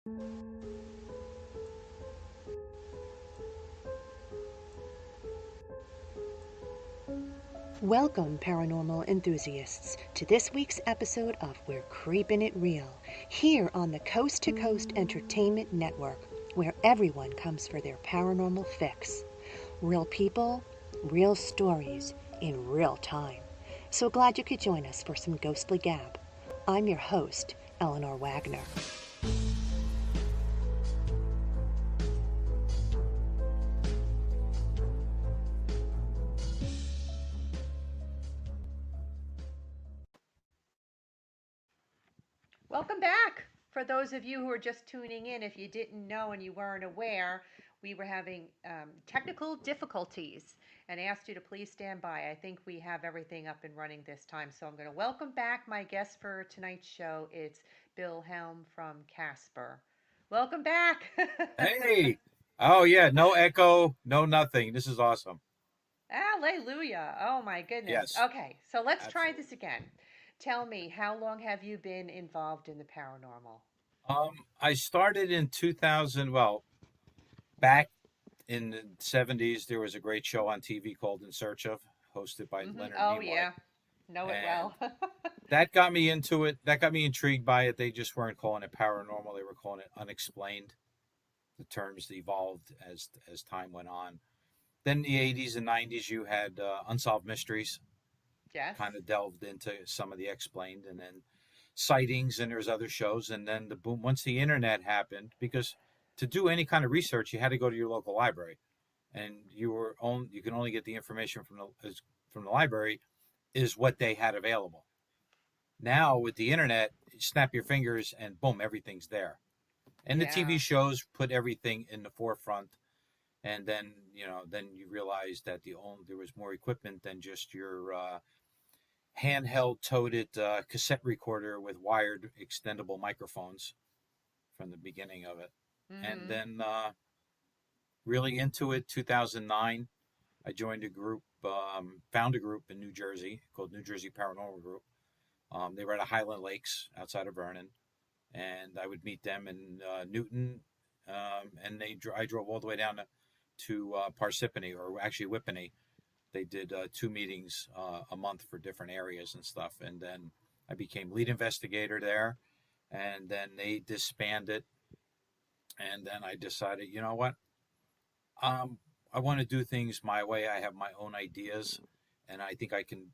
Welcome, paranormal enthusiasts, to this week's episode of We're Creepin' It Reel, here on the Coast to Coast Entertainment Network, where everyone comes for their paranormal fix. Real people, real stories, in real time. So glad you could join us for some ghostly gab. I'm your host, Eleanor Wagner. Welcome back. For those of you who are just tuning in, if you didn't know and you weren't aware, we were having technical difficulties and asked you to please stand by. I think we have everything up and running this time. So I'm going to welcome back my guest for tonight's show. It's Bill Helm from Casper. Welcome back. Hey. Oh yeah, no echo, no nothing. This is awesome. Hallelujah. Oh my goodness. Yes, Okay, so let's try absolutely. this again. Tell me, how long have you been involved in the paranormal? I started in 2000. Well, back in the 70s, there was a great show on TV called In Search of, hosted by Leonard Oh, Nimoy, yeah. Know it and well. that got me into it. That got me intrigued by it. They just weren't calling it paranormal; they were calling it unexplained. The terms evolved as time went on. Then in the 80s and 90s, you had unsolved mysteries, Yes. kind of delved into some of the explained, and then sightings, and there's other shows. And then the boom, once the internet happened, because to do any kind of research you had to go to your local library, and you can only get the information from the library is what they had available. Now with the internet, you snap your fingers and boom, everything's there. And the TV Yeah. shows put everything in the forefront. And then then you realize that there was more equipment than just your handheld toted cassette recorder with wired extendable microphones from the beginning of it. And Mm-hmm. then really into it, 2009, I joined a group, found a group in New Jersey called New Jersey Paranormal Group. They were at Highland Lakes outside of Vernon, and I would meet them in Newton, and I drove all the way down to Parsippany, or actually Whippany. They did two meetings a month for different areas and stuff, and then I became lead investigator there, and then they disbanded, and then I decided, you know what, um, I want to do things my way. I have my own ideas, and I think I can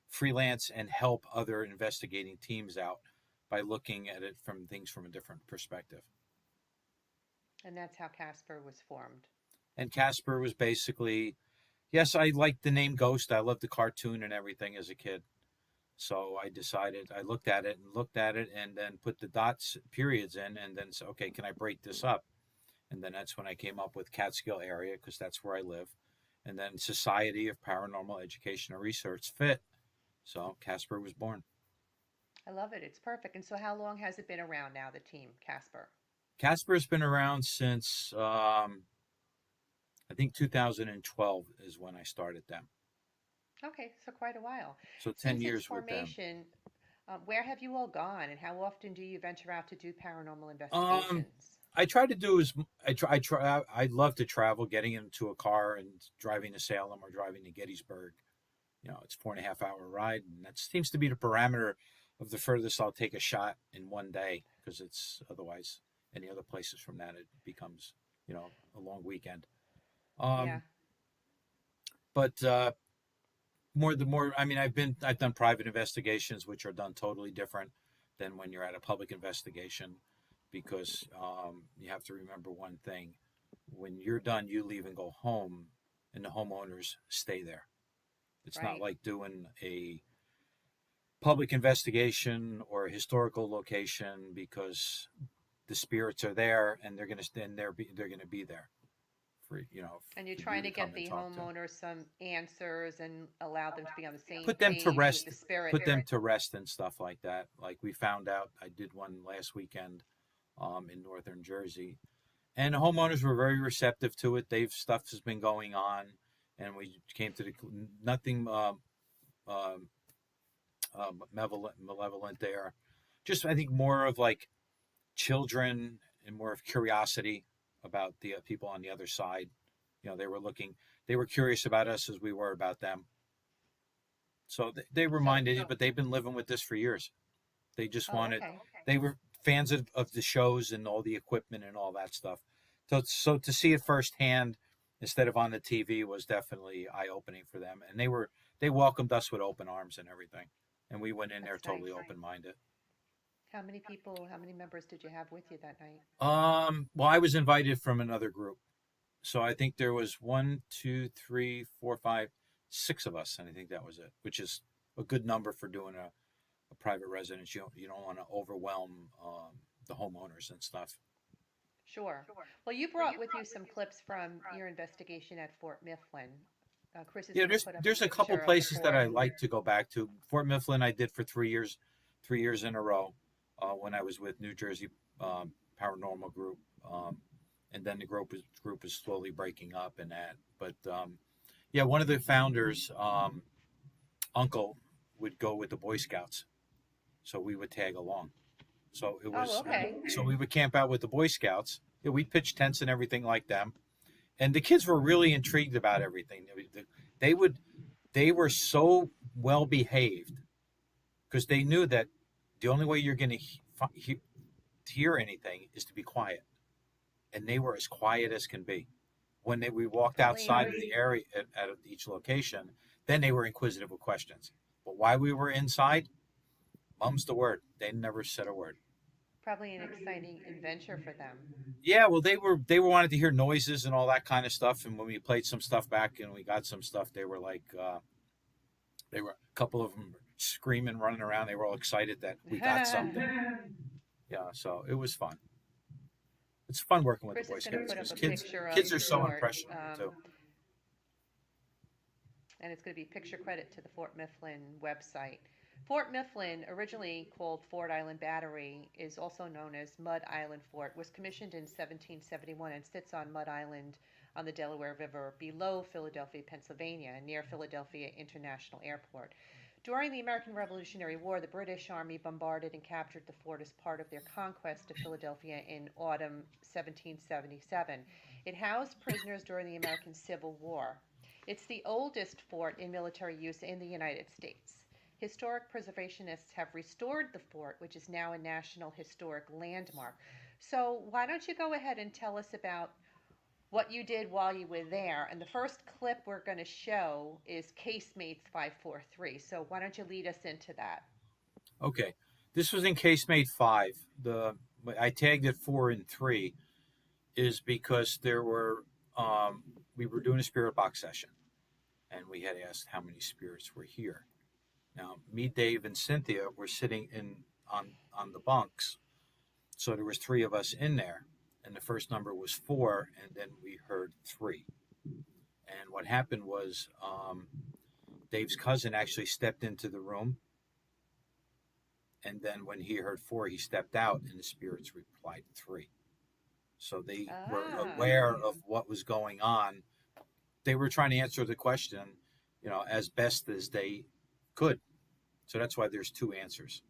freelance and help other investigating teams out by looking at it from things from a different perspective. And that's how Casper was formed. And Casper was basically, yes, I liked the name Ghost. I loved the cartoon and everything as a kid. So I decided, I looked at it and looked at it and then put the dots, periods in, and then said, okay, can I break this up? And then that's when I came up with Catskill area, because that's where I live. And then Society of Paranormal Education and Research fit. So Casper was born. I love it. It's perfect. And so, how long has it been around now, the team, Casper? Casper's been around since I think 2012 is when I started them. Okay, so quite a while. So 10 Since its years with them. formation, where have you all gone, and how often do you venture out to do paranormal Um, investigations? I try to do as I love to travel, getting into a car and driving to Salem or driving to Gettysburg. It's 4.5 hour ride, and that seems to be the parameter of the furthest I'll take a shot in one day, because it's otherwise any other places from that it becomes a long weekend. Yeah. Um, but more, I mean, I've done private investigations, which are done totally different than when you're at a public investigation, because you have to remember one thing: when you're done, you leave and go home, and the homeowners stay there. It's not Right. like doing a public investigation or a historical location, because the spirits are there and they're going to stand there. They're going to be there for And you're for you trying to to come get and the talk to. homeowners some answers and allow them to be on the same Put them to page with the rest. spirit. Put them to rest and stuff like that. Like we found out, I did one last weekend in northern Jersey, and the homeowners were very receptive to it. They've Stuff has been going on, and we came to the nothing um, malevolent there. Just I think more of like children and more of curiosity about the people on the other side. They were curious about us as we were about them. So they reminded you, but they've been living with this for years. They just Oh, wanted, okay. they were fans of the shows and all the equipment and all that stuff. So to see it firsthand instead of on the TV was definitely eye opening for them. And they welcomed us with open arms and everything. And we went in there That's totally nice. open minded. How many members did you have with you that night? Well, I was invited from another group. So I think there was one, two, three, four, five, six of us, and I think that was it, which is a good number for doing a private residence. You don't want to overwhelm the homeowners and stuff. Sure. Well, you brought with you some clips from your investigation at Fort Mifflin. Chris is Yeah, going to put up a there's a couple picture of the places that fort. I like to go back to. Fort Mifflin, I did for 3 years, 3 years in a row, when I was with New Jersey Paranormal Group, and then the group is slowly breaking up and that. But yeah, one of the founders, uncle, would go with the Boy Scouts, so we would tag along. So it Oh, was okay. so we would camp out with the Boy Scouts. Yeah, we'd pitch tents and everything like them, and the kids were really intrigued about everything. They would they were so well behaved because they knew that the only way you're going to hear anything is to be quiet, and they were as quiet as can be. When we walked Believe outside of me. the area at each location, then they were inquisitive with questions. But while we were inside, mum's the word. They never said a word. Probably an exciting adventure for them. Yeah, well, they were wanted to hear noises and all that kind of stuff. And when we played some stuff back and we got some stuff, they were like, they were a couple of them screaming, running around. They were all excited that we got something. Yeah, so it was fun. It's fun working with the Chris Boy is going to Scouts put up because a kids picture of kids the are so fort, impressionable too. and it's going to be picture credit to the Fort Mifflin website. Fort Mifflin, originally called Fort Island Battery, is also known as Mud Island Fort, was commissioned in 1771 and sits on Mud Island on the Delaware River below Philadelphia, Pennsylvania, near Philadelphia International Airport. During the American Revolutionary War, the British Army bombarded and captured the fort as part of their conquest of Philadelphia in autumn 1777. It housed prisoners during the American Civil War. It's the oldest fort in military use in the United States. Historic preservationists have restored the fort, which is now a National Historic Landmark. So, why don't you go ahead and tell us about what you did while you were there? And the first clip we're going to show is Casemates 543. So, why don't you lead us into that? Okay, this was in Casemate 5. I tagged it 4 and 3 is because we were doing a spirit box session, and we had asked how many spirits were here. Now, me, Dave, and Cynthia were sitting on the bunks, so there was 3 of us in there, and the first number was 4, and then we heard 3. And what happened was Dave's cousin actually stepped into the room, and then when he heard 4, he stepped out, and the spirits replied 3. So they were aware of what was going on. They were trying to answer the question, as best as they could. So that's why there's 2 answers.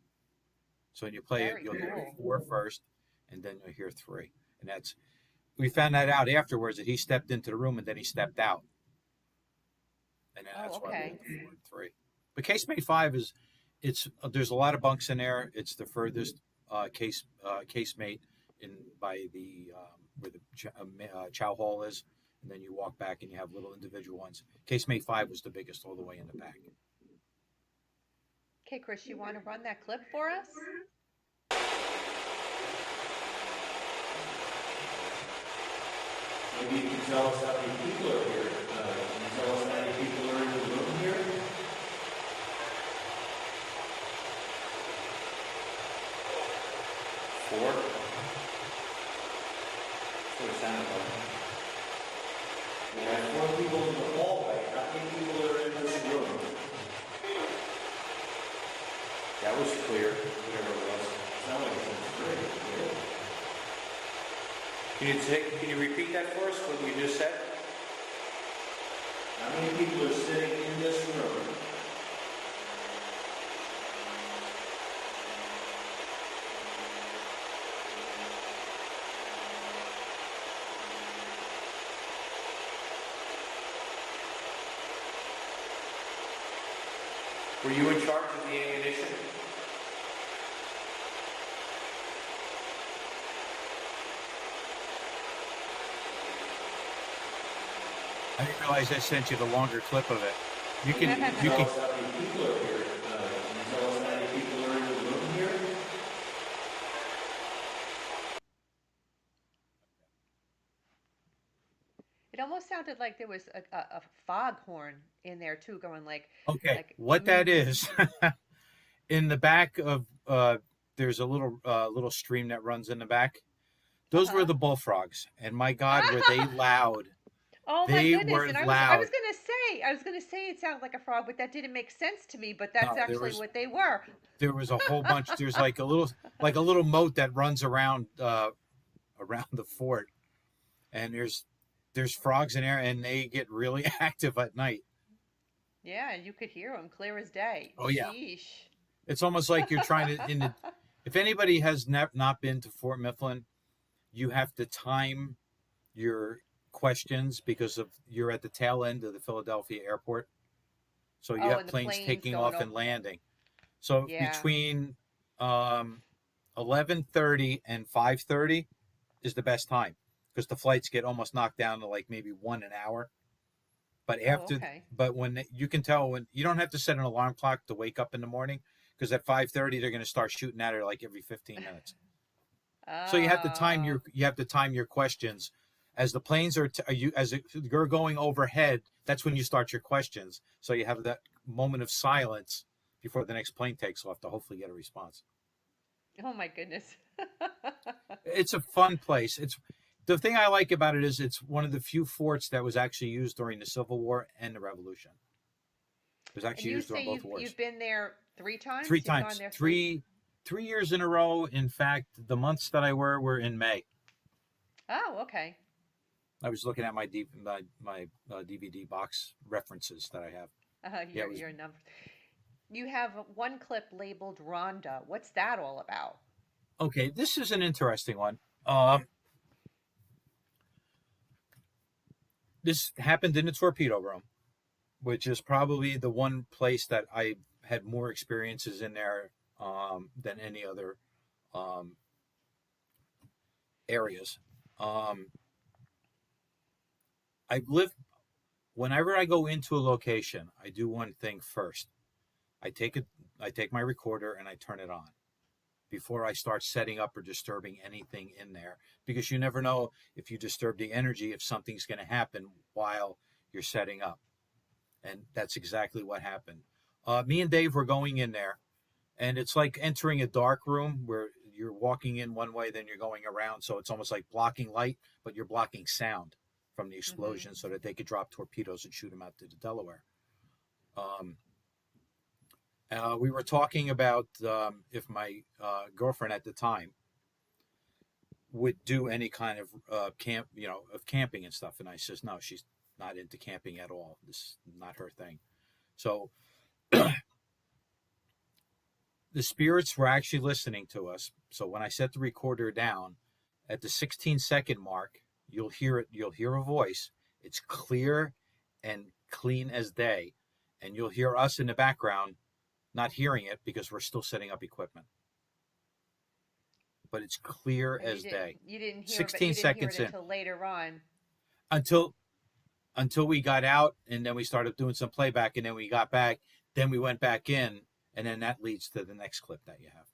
So when you play it, you'll hear 4 first, and then you'll hear 3. And we found that out afterwards that he stepped into the room and then he stepped out. And then that's why we had 4 and 3. But Casemate 5 there's a lot of bunks in there. It's the furthest casemate by where the chow hall is, and then you walk back and you have little individual ones. Casemate 5 was the biggest, all the way in the back. Okay, Chris, you want to run that clip for us? Maybe you can tell us how many people are here. Can you tell us how many people are in the room here? 4? That's what it sounded like. We have 4 people in the hallway. How many people are in this room? That was clear, whatever it was. It sounded like it was great. Can you repeat that for us, what you just said? How many people are sitting in this room? Were you in charge of the ammunition? I didn't realize I sent you the longer clip of it. You can you Tell can us how many people are here. Can you tell us how many people are in the room here? It almost sounded like there was a foghorn in there too, going okay. like What that mm. is in the back of there's a little stream that runs in the back. Those were Uh-huh. the bullfrogs, and my God, were they loud! Oh my They goodness. were And loud. I was gonna say it sounded like a frog, but that didn't make sense to me, but that's No, actually what they were. there was a whole bunch. There's like a little moat that runs around the fort, and there's frogs in there, and they get really active at night. Yeah, and you could hear them clear as day. Oh yeah, Sheesh. it's almost like you're trying to in the. If anybody has not been to Fort Mifflin, you have to time your questions because of you're at the tail end of the Philadelphia airport, so you Oh, have and the planes planes taking going off over. and landing. So Yeah. between 11:30 and 5:30 is the best time because the flights get almost knocked down to like maybe 1 an hour. But Oh, after, okay. but you can tell when you don't have to set an alarm clock to wake up in the morning because at 5:30 they're going to start shooting at her like every 15 minutes. So Oh. you have to time your questions as the planes you're going overhead. That's when you start your questions. So you have that moment of silence before the next plane takes off to hopefully get a response. Oh my goodness. It's a fun place. It's the thing I like about it is it's one of the few forts that was actually used during the Civil War and the Revolution. It was And actually you used during say both you've wars. been there three Three times? You've gone times, there three. three years in a row. In fact, the months that I were in May. Oh, okay. I was looking at my DVD box references that I have. Yeah, it was Your number. You have one clip labeled Rhonda. What's that all about? okay. This is an interesting one. This happened in the torpedo room, which is probably the one place that I had more experiences in there than any other um, areas. Um, I live whenever I go into a location, I do one thing first. I take it, I take my recorder and I turn it on before I start setting up or disturbing anything in there because you never know if you disturb the energy if something's going to happen while you're setting up, and that's exactly what happened. Me and Dave were going in there, and it's like entering a dark room where you're walking in one way, then you're going around. So it's almost like blocking light, but you're blocking sound from the Mm-hmm. explosion so that they could drop torpedoes and shoot them out to the Delaware. Um, we were talking about if my girlfriend at the time would do any kind of of camping and stuff. And I says, no, she's not into camping at all. This is not her thing. So the spirits were actually listening to us. So when I set the recorder down at the 16-second mark, you'll hear it. You'll hear a voice. It's clear and clean as day. And you'll hear us in the background not hearing it because we're still setting up equipment. But it's clear And as day. you didn't hear it, but 16 you didn't hear it seconds in until later on. until we got out and then we started doing some playback and then we got back, then we went back in and then that leads to the next clip that you have.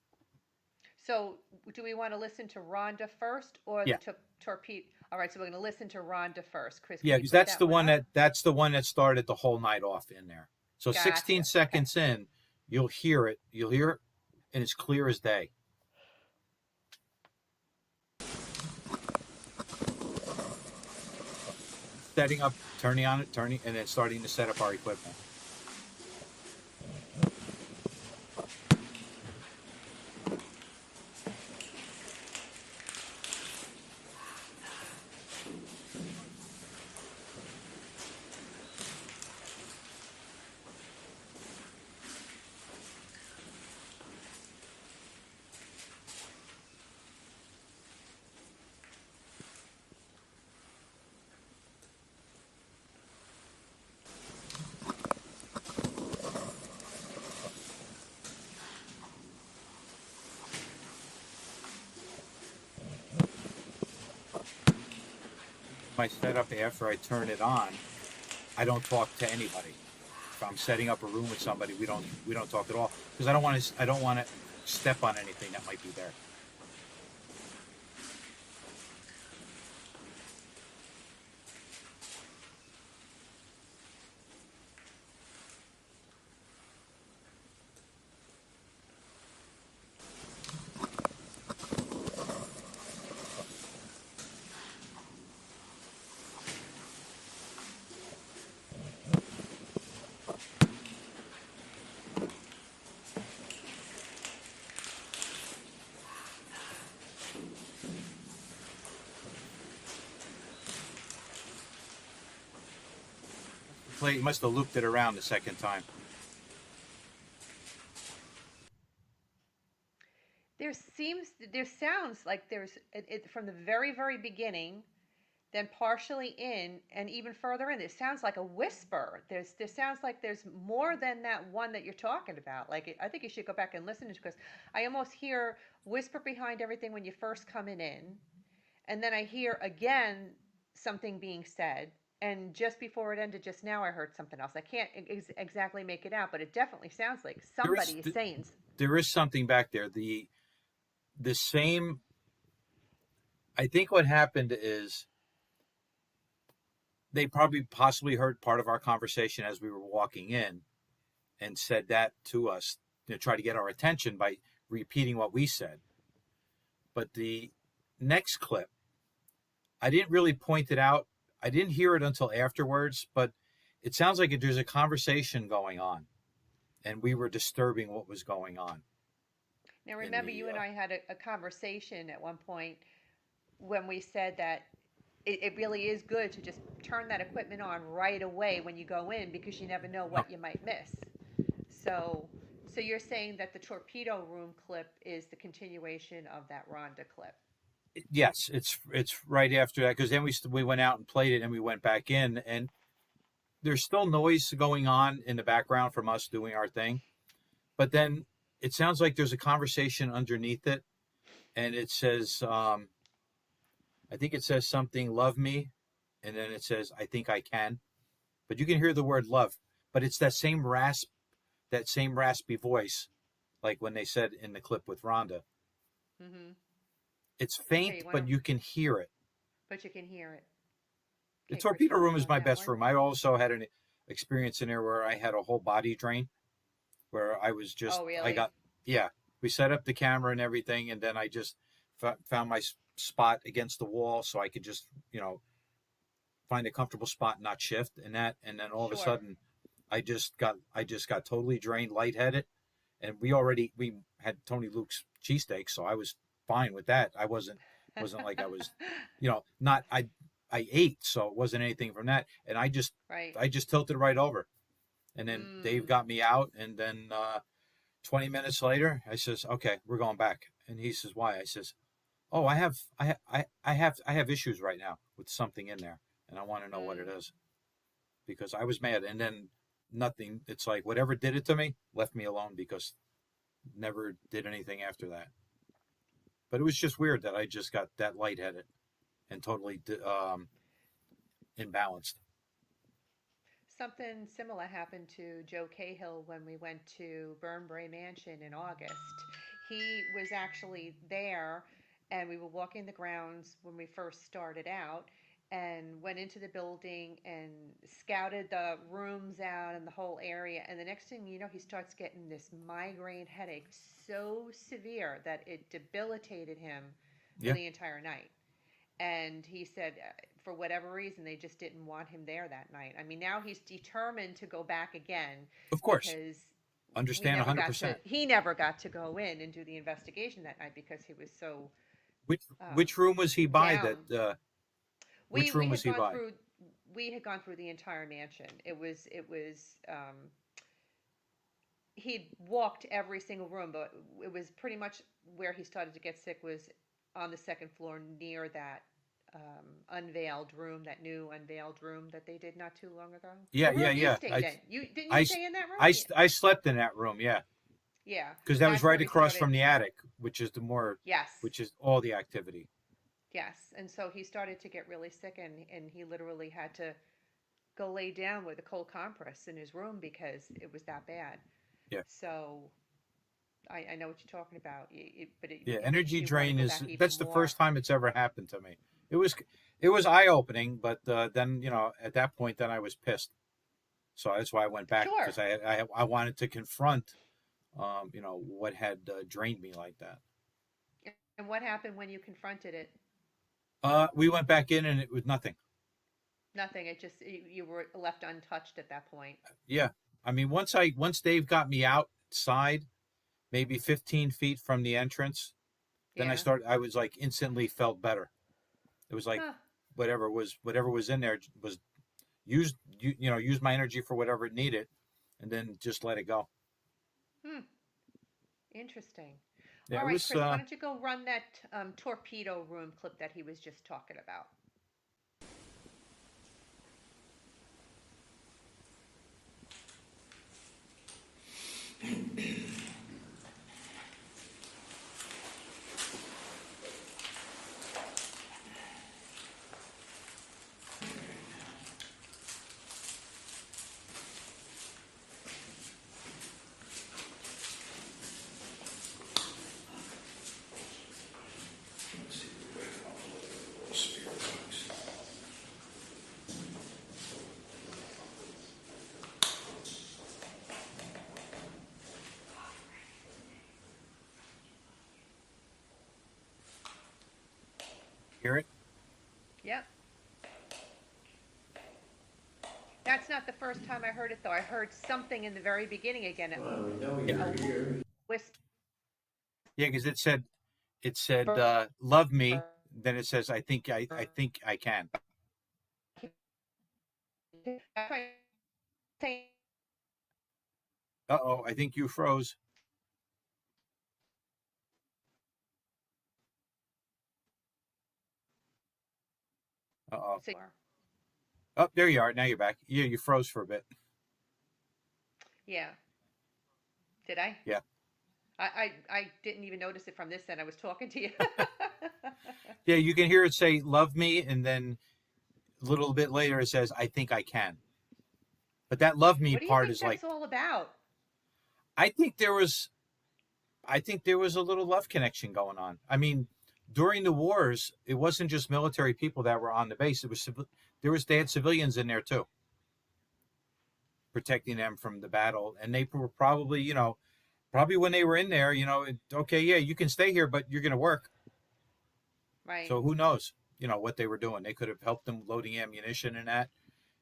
So, do we want to listen to Rhonda first or the Yeah. torpedo? All right, so we're going to listen to Rhonda first. Chris, can Yeah, you because put that's that the one one up? that started the whole night off in there. So 16 Gotcha. Okay. seconds in, you'll hear it. You'll hear it and it's clear as day. Setting up, turning on it, turning, and then starting to set up our equipment. my setup after I turn it on, I don't talk to anybody. If I'm setting up a room with somebody, we don't talk at all because I don't want to step on anything that might be there. Play must have looped it around the second time. There sounds like from the very, very beginning, then partially in, and even further in. It sounds like a whisper. There sounds like there's more than that one that you're talking about. I think you should go back and listen to it because I almost hear whisper behind everything when you first coming in, and then I hear again something being said. And just before it ended, just now I heard something else. I can't exactly make it out, but it definitely sounds like There is somebody is saying. there is something back there. The same. I think what happened is they probably possibly heard part of our conversation as we were walking in, and said that to us to try to get our attention by repeating what we said. But the next clip, I didn't really point it out. I didn't hear it until afterwards, but it sounds like there's a conversation going on, and we were disturbing what was going on. Now, remember, you and I had a conversation at one point when we said that it really is good to just turn that equipment on right away when you go in because you never know what you might miss. So, so you're saying that the torpedo room clip is the continuation of that Rhonda clip? Yes, it's right after that because then we went out and played it, and we went back in, and there's still noise going on in the background from us doing our thing, but then it sounds like there's a conversation underneath it, and it says, I think it says something, love me, and then it says, I think I can, but you can hear the word love, but it's that same raspy voice, like when they said in the clip with Rhonda. Mm-hmm. It's faint, Okay, but you can hear it. but you can hear it. The Okay, Chris, torpedo you room wanna is go my on that best one? room. I also had an experience in there where I had a whole body drain, where I was just, Oh, really? yeah, we set up the camera and everything, and then I just found my spot against the wall so I could just, find a comfortable spot and not shift and that. And then all of a Sure. sudden, I just got totally drained, lightheaded, and we had Tony Luke's cheesesteak, so I was fine with that. I wasn't like I was, not I ate, so it wasn't anything from that, and Right. I just tilted right over, and then Dave Mm. got me out, and then 20 minutes later, I says, "Okay, we're going back," and he says, "Why?" I says, "Oh, I have issues right now with something in there, and I want to know what it Mm. is because I was mad, and then nothing. It's like whatever did it to me left me alone because never did anything after that. But it was just weird that I just got that lightheaded and totally imbalanced. Something similar happened to Joe Cahill when we went to Burnbrae Mansion in August. He was actually there, and we were walking the grounds when we first started out, and went into the building and scouted the rooms out and the whole area. And the next thing you know, he starts getting this migraine headache so severe that it debilitated him for Yeah, the entire night. And he said, for whatever reason, they just didn't want him there that night. I mean, now he's determined to go back again of course, because understand 100%. he never got to go in and do the investigation that night because he was so Which um, which room was he by? down. Which We room had was he gone by? through the entire mansion. It was he'd walked every single room, but it was pretty much where he started to get sick was on the second floor near that unveiled room, that new unveiled room that they did not too long ago. Yeah, The yeah, room you yeah. stayed in. You didn't you I, stay in that room? I, Yeah. I slept in that room. Yeah, Yeah, because that was that's where right we across started. from the attic, which is Yes. which is all the activity. Yes, and so he started to get really sick, and he literally had to go lay down with a cold compress in his room because it was that bad. Yeah. So I know what you're talking about, but Yeah, it makes energy you want to drain go is back even that's the more. first time it's ever happened to me. It was it was eye opening, but then at that point then I was pissed. So that's why I went back Sure. because I wanted to confront what had drained me like that. And what happened when you confronted it? We went back in and it was nothing. Nothing. It just you were left untouched at that point. Yeah, I mean once Dave got me outside, maybe 15 feet from the entrance, then Yeah. I was like instantly felt better. It was like Huh. whatever was in there was use my energy for whatever it needed, and then just let it go. Hmm. Interesting. Yeah, All it right, was. Chris, why don't you go run that torpedo room clip that he was just talking about? Hear it? Yep. That's not the first time I heard it, though. I heard something in the very beginning again. Well, we know Yeah, you're here. Whisper. yeah, because it said love me. Then it says I think I can. Uh-oh, I think you froze. Uh-oh. Oh, there you are. Now you're back. Yeah, you froze for a bit. Yeah. Did I? Yeah. I didn't even notice it from this end. I was talking to you. Yeah, you can hear it say love me, and then a little bit later it says I think I can. But that love me What do you part think is like that's all about? I think there was I think there was a little love connection going on. I mean, during the wars, it wasn't just military people that were on the base. They had civilians in there too, protecting them from the battle, and they were probably probably when they were in there, okay, yeah, you can stay here, but you're going to work. Right. So who knows, what they were doing? They could have helped them loading ammunition and that,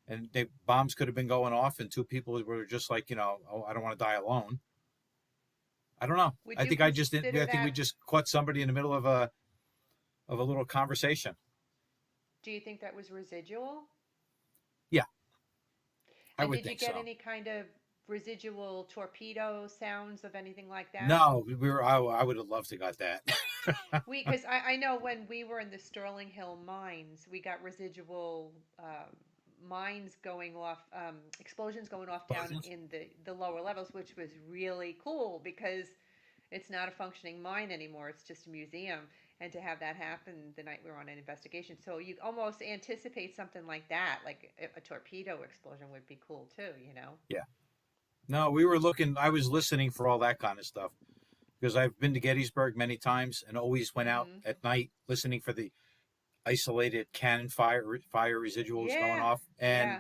and bombs could have been going off, and two people were just like, oh, I don't want to die alone. I don't know. Would I you think I just did. consider I think we that? just caught somebody in the middle of a little conversation. Do you think that was residual? Yeah, I And would did you think get so. any kind of residual torpedo sounds of anything like that? No, we were. I would have loved to got that. Because I know when we were in the Sterling Hill mines, we got residual mines going off, explosions going off down Explosions? in the lower levels, which was really cool because it's not a functioning mine anymore. It's just a museum. And to have that happen the night we were on an investigation. So you almost anticipate something like that, like a torpedo explosion would be cool too, you know? Yeah. No, we were looking. I was listening for all that kind of stuff because I've been to Gettysburg many times and always went out Mm-hmm. at night listening for the isolated cannon fire residuals going Yeah, off. And yeah.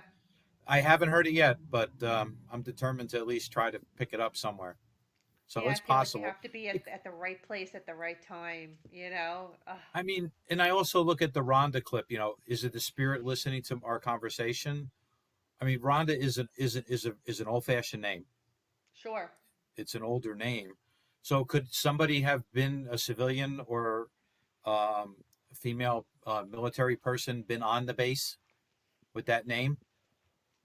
I haven't heard it yet, but I'm determined to at least try to pick it up somewhere. So Yeah, I it's feel like you possible. have to be at the right place at the right time, you know? Ugh. I mean, and I also look at the Rhonda clip. Is it the spirit listening to our conversation? I mean, Rhonda is an old fashioned name. Sure. It's an older name. So could somebody have been a civilian or a female military person been on the base with that name?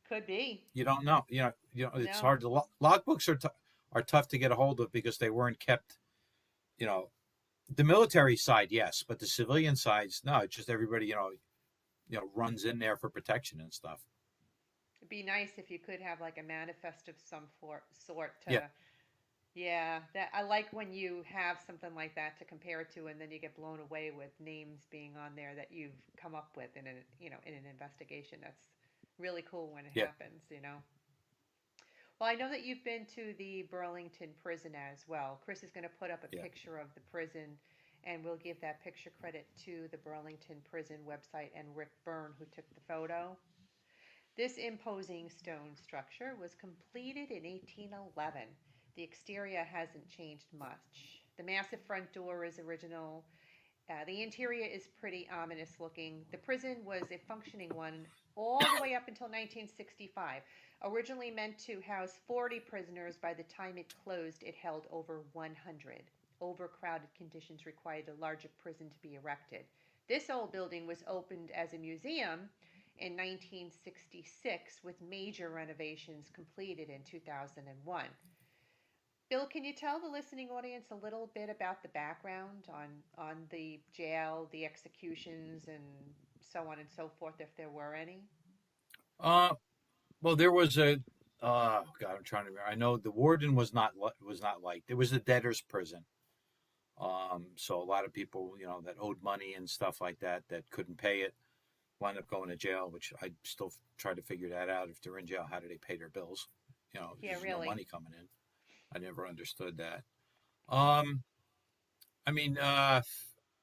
Could be. You don't know. It's No. hard to logbooks are tough to get a hold of because they weren't kept. You know, the military side, yes, but the civilian sides, no. It's just everybody, runs in there for protection and stuff. It'd be nice if you could have like a manifest of some sort Yeah, to, Yeah, that I like when you have something like that to compare to, and then you get blown away with names being on there that you've come up with in in an investigation. That's really cool when it Yeah, happens. Well, I know that you've been to the Burlington prison as well. Chris is going to put up a yeah. picture of the prison, and we'll give that picture credit to the Burlington prison website and Rick Byrne, who took the photo. This imposing stone structure was completed in 1811. The exterior hasn't changed much. The massive front door is original. The interior is pretty ominous looking. The prison was a functioning one all the way up until 1965. Originally meant to house 40 prisoners, by the time it closed, it held over 100. Overcrowded conditions required a larger prison to be erected. This old building was opened as a museum in 1966, with major renovations completed in 2001. Bill, can you tell the listening audience a little bit about the background on the jail, the executions, and so on and so forth, if there were any? Uh, well, there was a. God, I'm trying to remember. I know the warden was not liked. It was a debtor's prison. So a lot of people, that owed money and stuff like that that couldn't pay it wind up going to jail. Which I still try to figure that out. If they're in jail, how do they pay their bills? Yeah, There's no really. money coming in. I never understood that. Um, I mean,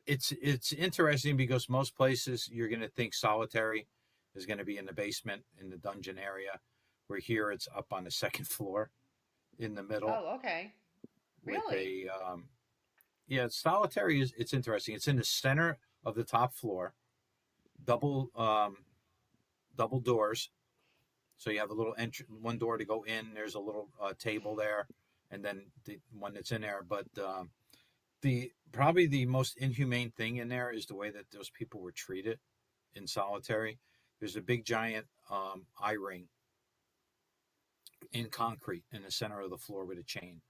it's interesting because most places you're going to think solitary is going to be in the basement in the dungeon area, where here it's up on the second floor in the middle Oh, okay. with Really? a yeah. Solitary is it's interesting. It's in the center of the top floor, double double doors. So you have a little entry, one door to go in. There's a little table there, and then the one that's in there. But the probably the most inhumane thing in there is the way that those people were treated in solitary. There's a big giant eye ring in concrete in the center of the floor with a chain.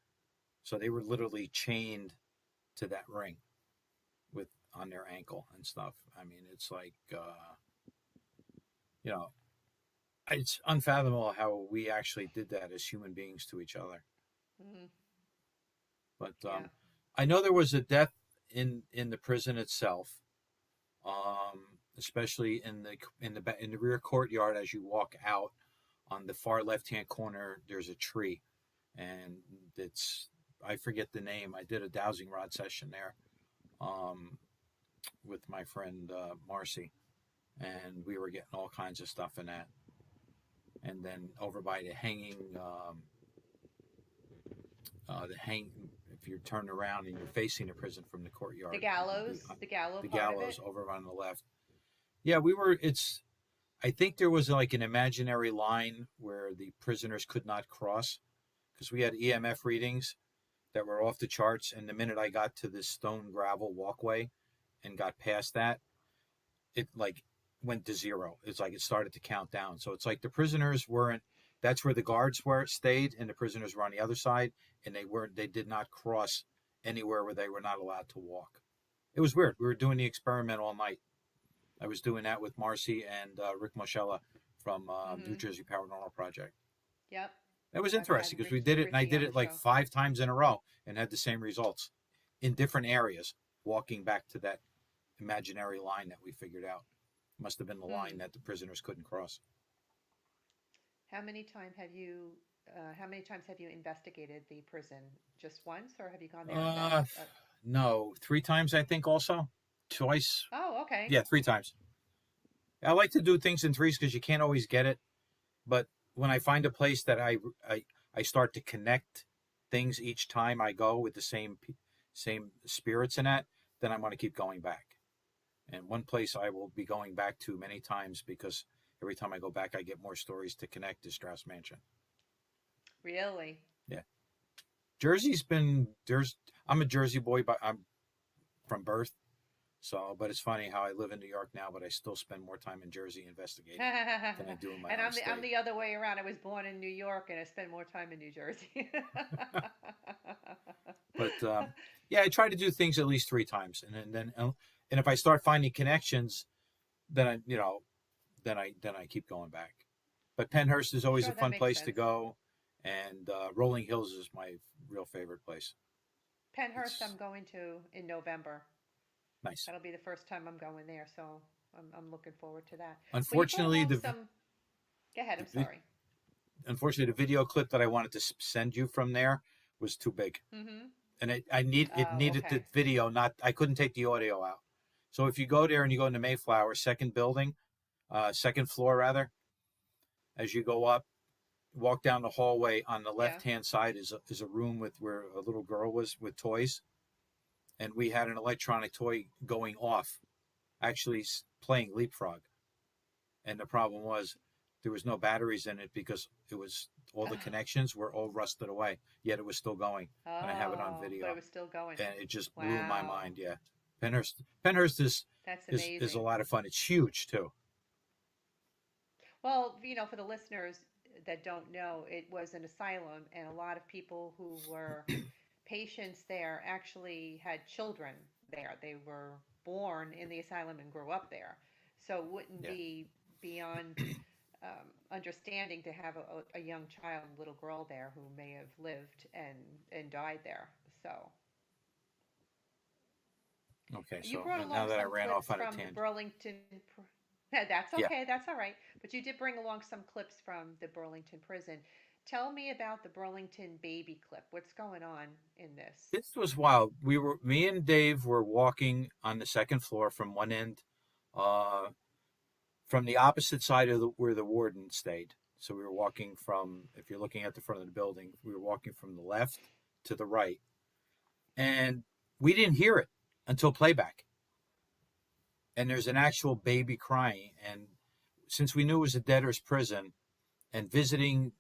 So they were literally chained to that ring with on their ankle and stuff. I mean, it's like you know, it's unfathomable how we actually did that as human beings to each other. Mm, But yeah. I know there was a death in the prison itself, especially in the rear courtyard as you walk out. On the far left hand corner, there's a tree, and it's I forget the name. I did a dowsing rod session there um, with my friend Marcy, and we were getting all kinds of stuff in that. And then over by the hang, if you're turned around and you're facing the prison from the The courtyard, gallows, the gallow the part of gallows it. over on the left. Yeah, we were. It's. I think there was like an imaginary line where the prisoners could not cross because we had EMF readings that were off the charts. And the minute I got to this stone gravel walkway and got past that, it like went to zero. It's like it started to count down. So it's like the prisoners weren't. That's where the guards were stayed, and the prisoners were on the other side, and they weren't. They did not cross anywhere where they were not allowed to walk. It was weird. We were doing the experiment all night. I was doing that with Marcy and Rick Moschella from New Mm-hmm. Jersey Paranormal Project. Yep. It was I've had interesting because we did it, and I Richie did on the it like show. 5 times in a row and had the same results in different areas, walking back to that imaginary line that we figured out. Must have been the Hmm. line that the prisoners couldn't cross. How many time have you? How many times have you investigated the prison? Just once, or have you gone there? Uh, no, 3 times I think also, twice. Oh, okay. Yeah, 3 times. I like to do things in threes because you can't always get it. But when I find a place that I start to connect things each time I go with the same spirits in that, then I want to keep going back. And one place I will be going back to many times because every time I go back, I get more stories to connect is Strauss Mansion. Really? Yeah, Jersey's been there's. I'm a Jersey boy, but I'm from birth. So, but it's funny how I live in New York now, but I still spend more time in Jersey investigating than I do in my And own I'm state. the other way around. I was born in New York, and I spend more time in New Jersey. But yeah, I try to do things at least 3 times, and if I start finding connections, then I keep going back. But Penhurst is always a Sure, that fun makes place to sense. go, And Rolling Hills is my real favorite place. Penhurst, It's I'm going to in November. nice. That'll be the first time I'm going there, so I'm looking forward to that. But you brought Unfortunately, along some. Go ahead. I'm the sorry. unfortunately the video clip that I wanted to send you from there was too big, Mm-hmm. and it Oh, needed the okay. video. Not I couldn't take the audio out. So if you go there and you go into Mayflower, second floor rather, as you go up, walk down the hallway. On the Yeah. left hand side is a room with where a little girl was with toys, and we had an electronic toy going off, actually playing leapfrog. And the problem was there was no batteries in it because it was all the connections were all rusted away, yet it was still going, and I have it on Oh, but it video, was still going. and it just blew my Wow, mind. Yeah, Penhurst that's is a amazing. lot of fun. It's huge too. Well, for the listeners that don't know, it was an asylum, and a lot of people who were patients there actually had children there. They were born in the asylum and grew up there. So it wouldn't Yeah. be beyond understanding to have a young child, little girl there who may have lived and died there. So Okay, you so brought now along that I some ran clips off on a from the tangent, Burlington. That's yeah, okay. That's all right. But you did bring along some clips from the Burlington prison. Tell me about the Burlington baby clip. What's going on in this? this was wild. Me and Dave were walking on the second floor from one end, uh, from the opposite side of where the warden stayed. So we were walking from, if you're looking at the front of the building, we were walking from the left to the right, and we didn't hear it until playback. And there's an actual baby crying, and since we knew it was a debtor's prison, and visiting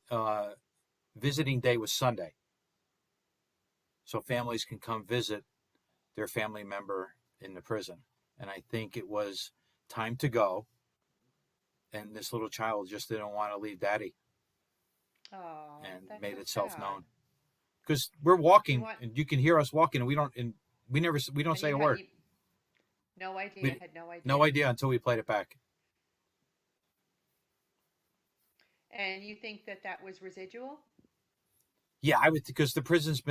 day was Sunday, so families can come visit their family member in the prison. And I think it was time to go, and this little child just didn't want to leave daddy Oh, and that's made so itself sad. known. Because we're You walking want, and you can hear us walking, and we don't and say a word. no idea, We had no no idea. idea until we played it back. And you think that that was residual? Yeah, I would, because the prison's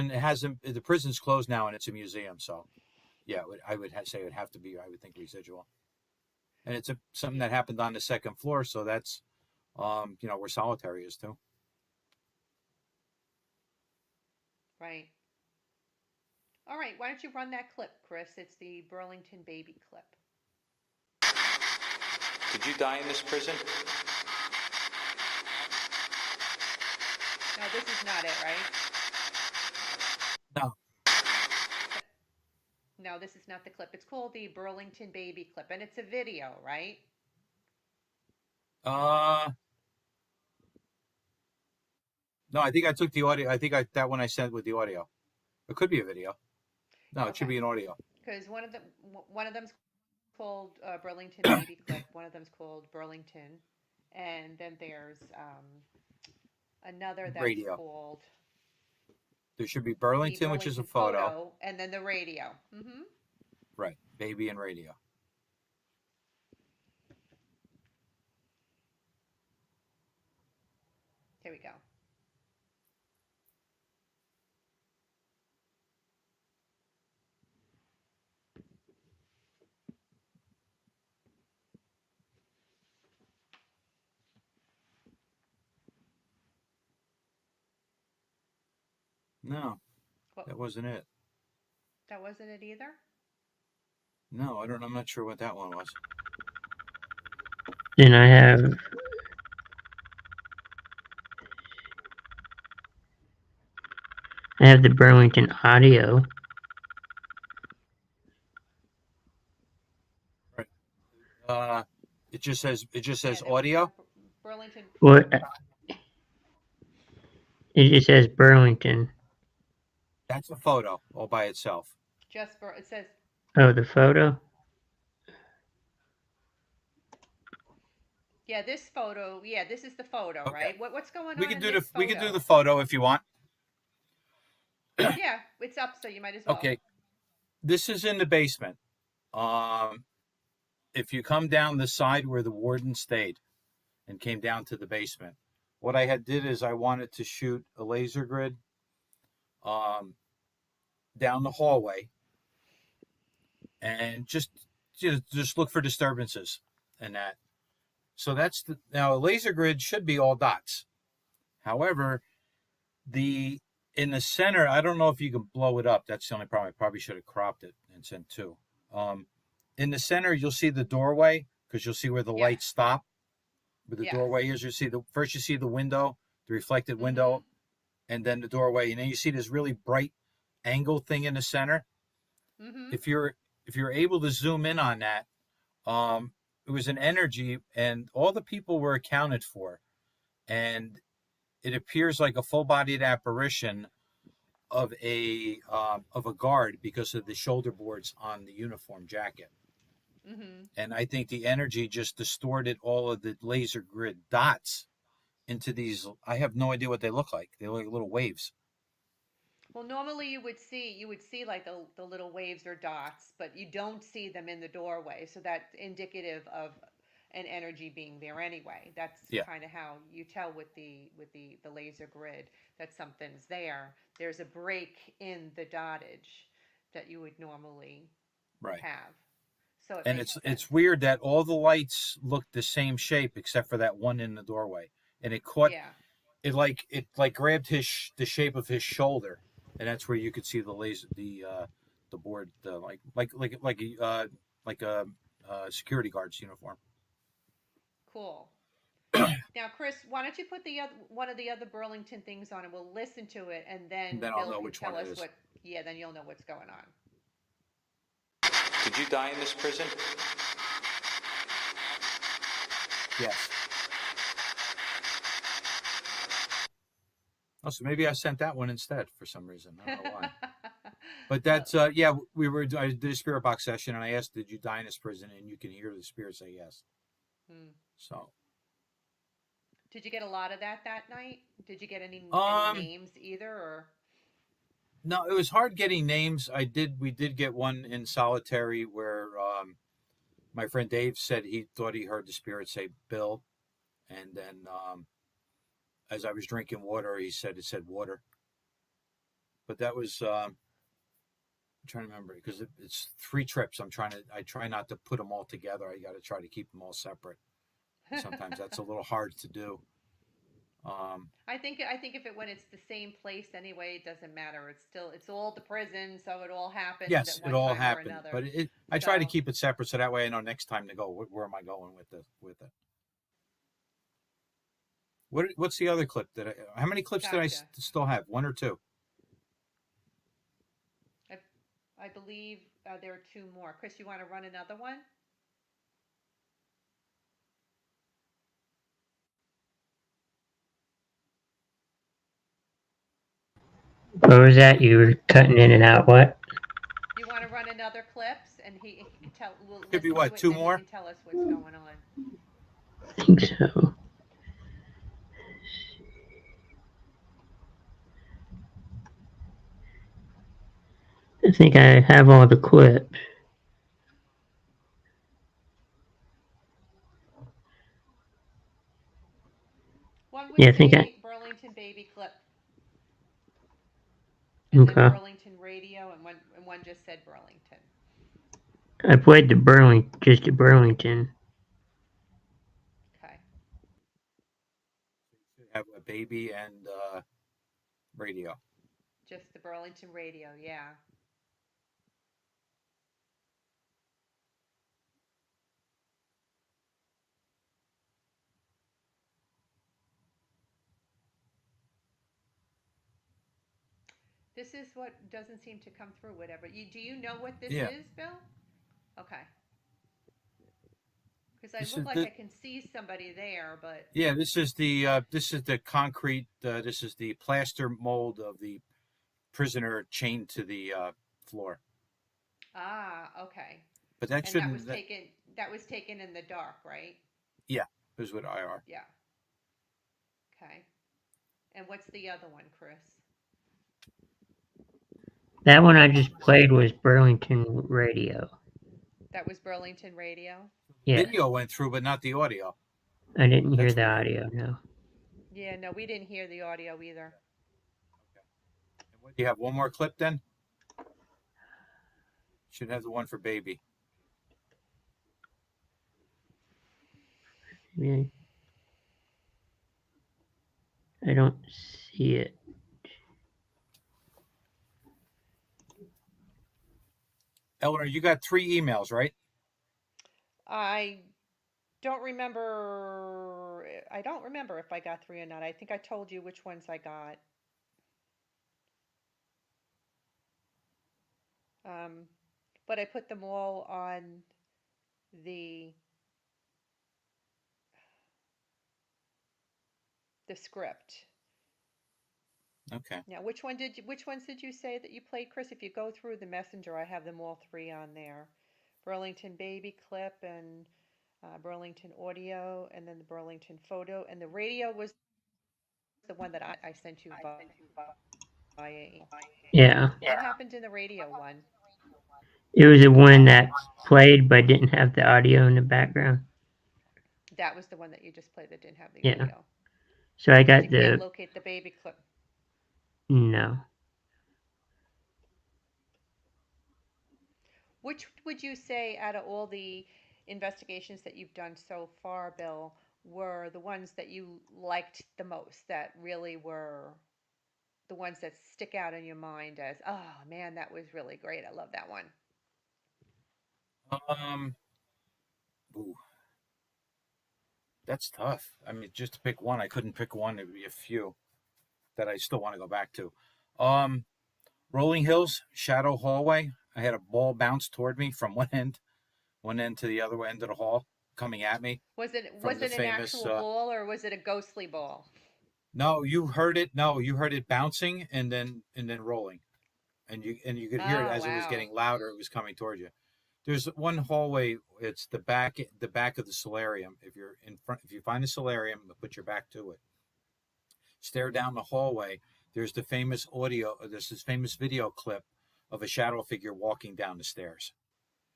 closed now and it's a museum. So yeah, I would say it would have to be, I would think, residual. And it's something Yeah, that happened on the second floor, so that's where solitary is too. right. All right, why don't you run that clip, Chris? It's the Burlington baby clip. Did you die in this prison? No, this is not it, right? No. No, this is not the clip. It's called the Burlington baby clip, and it's a video, right? Uh, no, I think I took the audio. I think that one I sent with the audio. It could be a video. No, it should Okay, be an audio. because one of them's called Burlington baby clip. One of them's called Burlington, and then there's another that's Radio. called There should be the Burlington, which is a Burlington photo. photo, and then the radio. Right. Baby and radio. Here we go. No, Well, that wasn't it. that wasn't it either. No, I don't. I'm not sure what that one was. Then I have the Burlington audio. Right. It just says Yeah, there was audio. Burlington. What? It just says Burlington. That's a photo all by itself. It says Oh, the photo? yeah. This photo. Yeah, this is the photo, Okay. right? What's going We on can in do this we can do photo? the photo if you want. Yeah, it's up, so you might as well. Okay. This is in the basement. If you come down the side where the warden stayed and came down to the basement, what I had did is I wanted to shoot a laser grid down the hallway, and just look for disturbances and that. So now a laser grid should be all dots. However, in the center, I don't know if you can blow it up. That's the only problem. I probably should have cropped it and sent two. In the center, you'll see the doorway, because you'll see where the lights stop, where the doorway is. You see you see the window, the reflected window, and then the doorway, and then you see this really bright angle thing in the center. If you're able to zoom in on that, it was an energy, and all the people were accounted for, and it appears like a full-bodied apparition of a guard because of the shoulder boards on the uniform jacket. And I think the energy just distorted all of the laser grid dots into these. I have no idea what they look like. They look like little waves. Well, normally you would see like the little waves or dots, but you don't see them in the doorway. So that's indicative of an energy being there anyway. That's kind of how you tell with the laser grid that something's there. There's a break in the dottage that you would normally have. So it's weird that all the lights look the same shape except for that one in the doorway, and it caught it like grabbed the shape of his shoulder, and that's where you could see the laser the board like a security guard's uniform. Cool. Now, Chris, why don't you put one of the other Burlington things on, and we'll listen to it, and then Bill I'll know can which tell one us it is. what. Yeah, then you'll know what's going on. Did you die in this prison? Yes. Oh, so maybe I sent that one instead for some reason. I don't know why. But that's I did a spirit box session, and I asked, "Did you die in this prison?" And you can hear the spirit say yes. So. Did you get a lot of that night? Did you get any names either, or? No, it was hard getting names. We did get one in solitary where my friend Dave said he thought he heard the spirit say Bill, and then as I was drinking water, he said it said water. But that was I'm trying to remember, because it's 3 trips. I try not to put them all together. I got to try to keep them all separate. Sometimes that's a little hard to do. I think when it's the same place anyway, it doesn't matter. It's all the prison, so it all happens. Yes, at one it all time happened, or another. but I try to keep it separate, so that way I know next time to go. Where am I going with it? What's the other clip how many clips did I still have? 1 or 2? I believe there are 2 more. Chris, you want to run another one? What was that? You were cutting in and out. What? You want to run another clips, and he can tell. We'll Could be listen to it, 2 and more? He can tell us what's going on. I think so. I think I have all the clips. One was Yeah, I think Burlington baby clip. Okay. And then Burlington radio, and one just said Burlington. I played just the Burlington. Okay. Have a baby and radio. Just the Burlington radio, yeah. This is what doesn't seem to come through, whatever. Do you know what this is, Bill? Okay. Because I look like I can see somebody there, but... Yeah, this is the concrete, this is the plaster mold of the prisoner chained to the floor. Ah, okay. But that shouldn't... That was taken in the dark, right? Yeah, it was with IR. Yeah. Okay. And what's the other one, Chris? That one I just played was Burlington radio. That was Burlington radio? Yeah. Video went through, but not the audio. I didn't hear the audio, no. Yeah, no, we didn't hear the audio either. Okay. And what, do you have one more clip then? Should have the one for baby. Yeah. I don't see it. Eleanor, you got 3 emails, right? I don't remember. I don't remember if I got three or not. I think I told you which ones I got. Um, but I put them all on the the script. Okay. Now, which ones did you say that you played, Chris? If you go through the messenger, I have them all three on there. Burlington baby clip and Burlington audio, and then the Burlington photo, and the radio was the one that I sent you via. Yeah. What happened in the radio one? It was the one that played but didn't have the audio in the background. That was the one that you just played that didn't have the Yeah. audio. So I But got you can't the locate the baby clip. no. Which would you say, out of all the investigations that you've done so far, Bill, were the ones that you liked the most, that really were the ones that stick out in your mind as, oh man, that was really great. I love that one. Um, ooh, that's tough. I mean, just to pick one, I couldn't pick one. It'd be a few that I still want to go back to. Um, Rolling Hills Shadow Hallway. I had a ball bounce toward me from one end to the other end of the hall, coming at me from Was the it an famous. actual ball or was it a ghostly ball? No, you heard it. No, you heard it bouncing and then rolling, and you could hear it Oh as it was wow. getting louder. It was coming towards you. There's one hallway. It's the back of the solarium. If you're in front, if you find the solarium, put your back to it. Stare down the hallway. There's the famous audio. There's this famous video clip of a shadow figure walking down the stairs.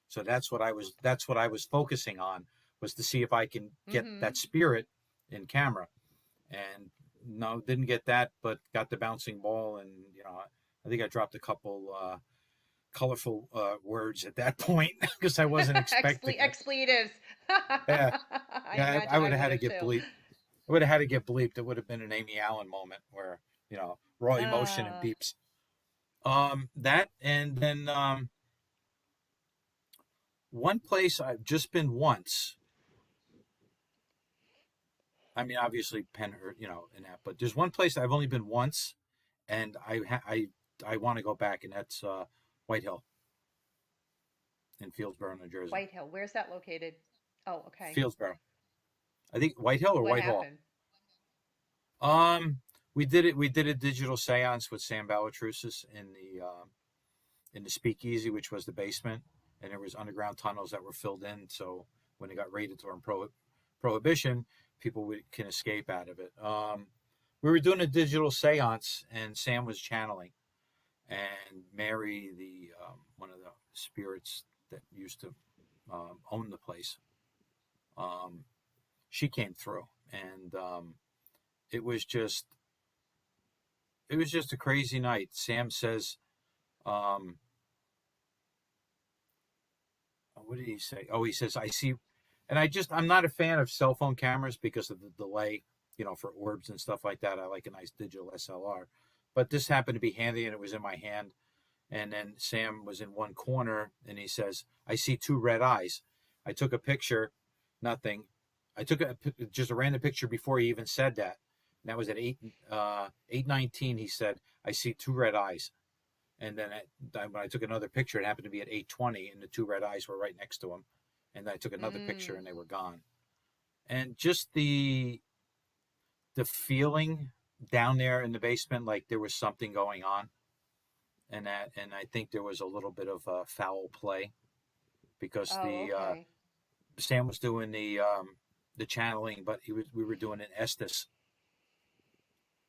So that's what I was focusing on, was to see if I can get Mm-hmm. that spirit in camera. And no, didn't get that, but got the bouncing ball, and I think I dropped a couple colorful words at that point because I wasn't expecting it. Expletives. Yeah, I yeah, I imagine I would have had would to have get too. bleeped. I would have had to get bleeped. It would have been an Amy Allen moment where raw emotion and Uh, beeps. That, and then one place I've just been once. I mean, obviously Penn, in that, but there's one place I've only been once, and I want to go back, and that's White Hill in Fieldsboro, New Jersey. White Hill. Where's that located? Oh, okay. Fieldsboro. I think White Hill or What Whitehall. happened? Um, we did it. We did a digital séance with Sam Balatrusis in the Speakeasy, which was the basement, and there was underground tunnels that were filled in. So when it got raided during prohibition, people can escape out of it. We were doing a digital séance, and Sam was channeling, and Mary, the one of the spirits that used to own the place, um, she came through, and it was just it was just a crazy night. Sam says, um, what did he say? Oh, he says, I see. And I'm not a fan of cell phone cameras because of the delay, for orbs and stuff like that. I like a nice digital SLR. But this happened to be handy, and it was in my hand. And then Sam was in one corner, and he says, I see two red eyes. I took a picture, nothing. I took just a random picture before he even said that. And that was at 8:19. He said, I see two red eyes. And then when I took another picture, it happened to be at 8:20, and the two red eyes were right next to him. And then I took another picture, Mm. and they were gone. And just the feeling down there in the basement, like there was something going on, and I think there was a little bit of foul play because Oh, the okay. Sam was doing the channeling, but we were doing an Estes,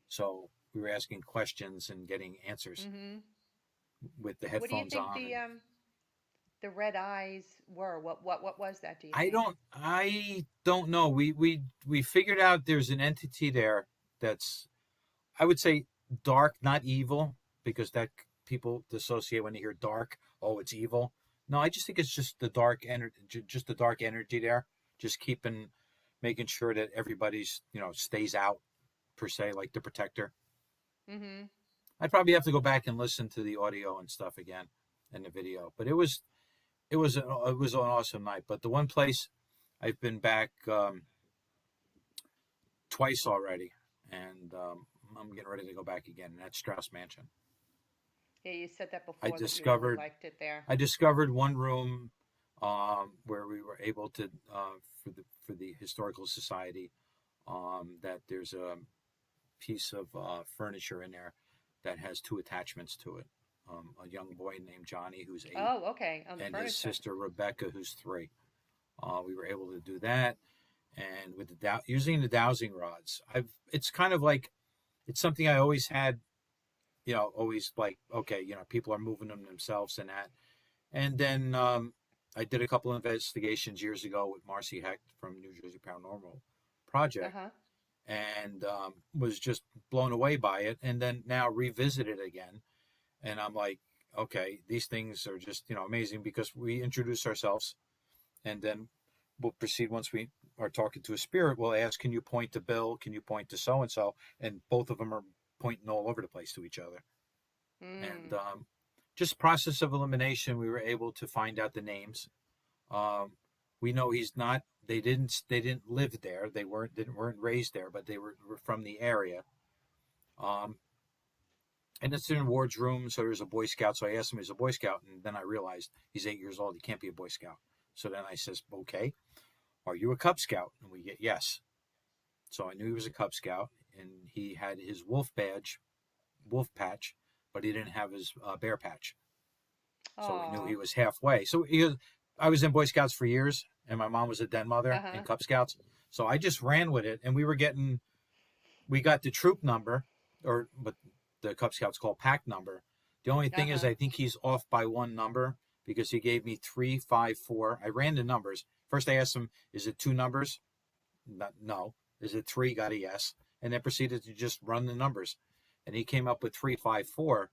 so we were asking questions and getting answers Mm-hmm. with the What do you headphones think on. And the red eyes were? What was that? Do you I think? don't know. We figured out there's an entity there that's, I would say, dark, not evil, because that people dissociate when they hear dark. Oh, it's evil. No, I just think it's just the dark energy, just the dark energy there, just making sure that everybody's stays out per se, like the protector. Mm-hmm. I'd probably have to go back and listen to the audio and stuff again and the video, but it was an awesome night. But the one place I've been back twice already, and I'm getting ready to go back again. And that's Strauss Mansion. Yeah, you said that I before that you really discovered liked it there. I discovered one room where we were able to for the historical society that there's a piece of furniture in there that has two attachments to it. A young boy named Johnny, who's 8, Oh, okay, on the and his furniture. sister Rebecca, who's 3. We were able to do that, and with using the dowsing rods, it's kind of like it's something I always had, always like, okay, people are moving them themselves and that. And then I did a couple of investigations years ago with Marcy Hecht from New Jersey Paranormal Project, Uh-huh. and was just blown away by it. And then now revisited again, and I'm like, okay, these things are just amazing, because we introduce ourselves, and then we'll proceed. Once we are talking to a spirit, we'll ask, can you point to Bill? Can you point to so and so? And both of them are pointing all over the place to each other. And Mm. just process of elimination, we were able to find out the names. We know he's not. They didn't live there. They weren't raised there, but they were from the area. Um, and it's in Ward's room. So there's a Boy Scout. So I asked him, he's a Boy Scout, and then I realized he's 8 years old. He can't be a Boy Scout. So then I says, okay, are you a Cub Scout? And we get yes. So I knew he was a Cub Scout, and he had his wolf patch, but he didn't have his bear patch. So we knew Oh. he was halfway. I was in Boy Scouts for years, and my mom was a den mother Uh-huh. in Cub Scouts. So I just ran with it, and we got the troop number, or what the Cub Scouts call pack number. The only thing is, Uh-huh. I think he's off by one number, because he gave me 354. I ran the numbers. First, I asked him, is it 2 numbers? No. Is it 3? Got a yes. And then proceeded to just run the numbers. And he came up with 354.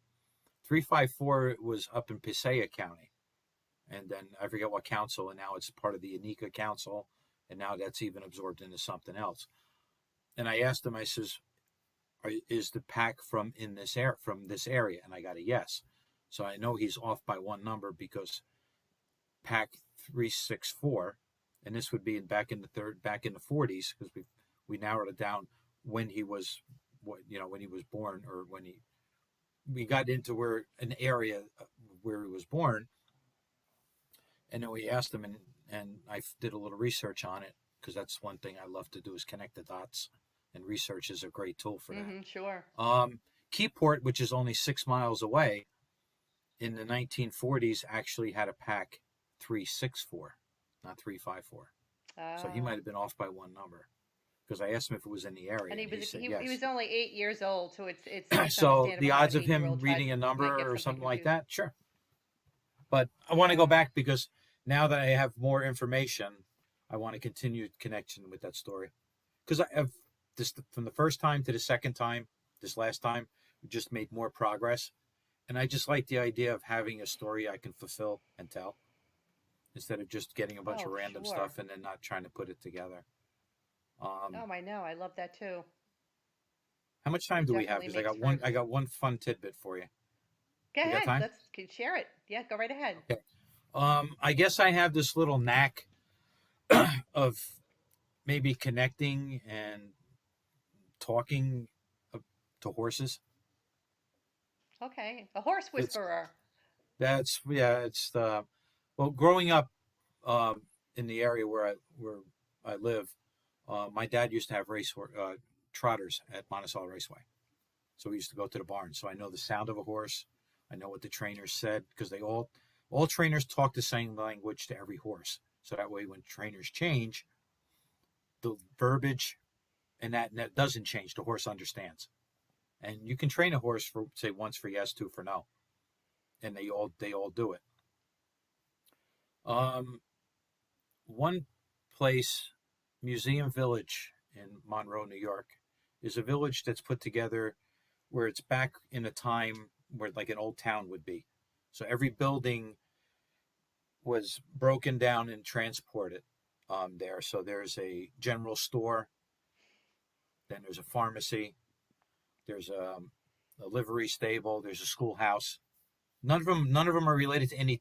354 was up in Passaic County. And then I forget what council, and now it's part of the Anika Council, and now that's even absorbed into something else. And I asked him, I says, is the pack from this area? And I got a yes. So I know he's off by one number, because pack 364, and this would be back in the 40s, because we narrowed it down when he was when he was born, or when we got into where an area where he was born. And then we asked him, and I did a little research on it, because that's one thing I love to do, is connect the dots, and research is a great tool for that. Mm-hmm. Sure. Keyport, which is only 6 miles away, in the 1940s actually had a pack 364, not 354. So he might Oh. have been off by one number, because I asked him if it was in the area, And and he said he yes. was only 8 years old, so it's So the understandable how odds an of 8 year him old reading a might get number or something something like confused. that, sure. But I want to go back, because now that I have more information, I want to continue connection with that story, because I have this from the first time to the second time. This last time, we just made more progress, and I just like the idea of having a story I can fulfill and tell, instead of just getting a bunch Oh, of random sure. stuff and then not trying to put it together. Oh, I know. I love that too. How much time It do we have? definitely Because I makes got for one. I got one fun tidbit for you. Go We got ahead. time? Let's can share it. Yeah, go right ahead. Okay. I guess I have this little knack of maybe connecting and talking to horses. Okay. A horse It's whisperer. that's yeah. It's well, growing up in the area where I live, my dad used to have trotters at Monticello Raceway. So we used to go to the barn. So I know the sound of a horse. I know what the trainers said, because all trainers talk the same language to every horse. So that way, when trainers change, the verbiage and that doesn't change. The horse understands, and you can train a horse for, say, once for yes, two for no, and they all do it. Um, One place, Museum Village in Monroe, New York, is a village that's put together where it's back in a time where like an old town would be. So every building was broken down and transported there. So there's a general store, then there's a pharmacy, there's a livery stable, there's a schoolhouse. None of them are related to any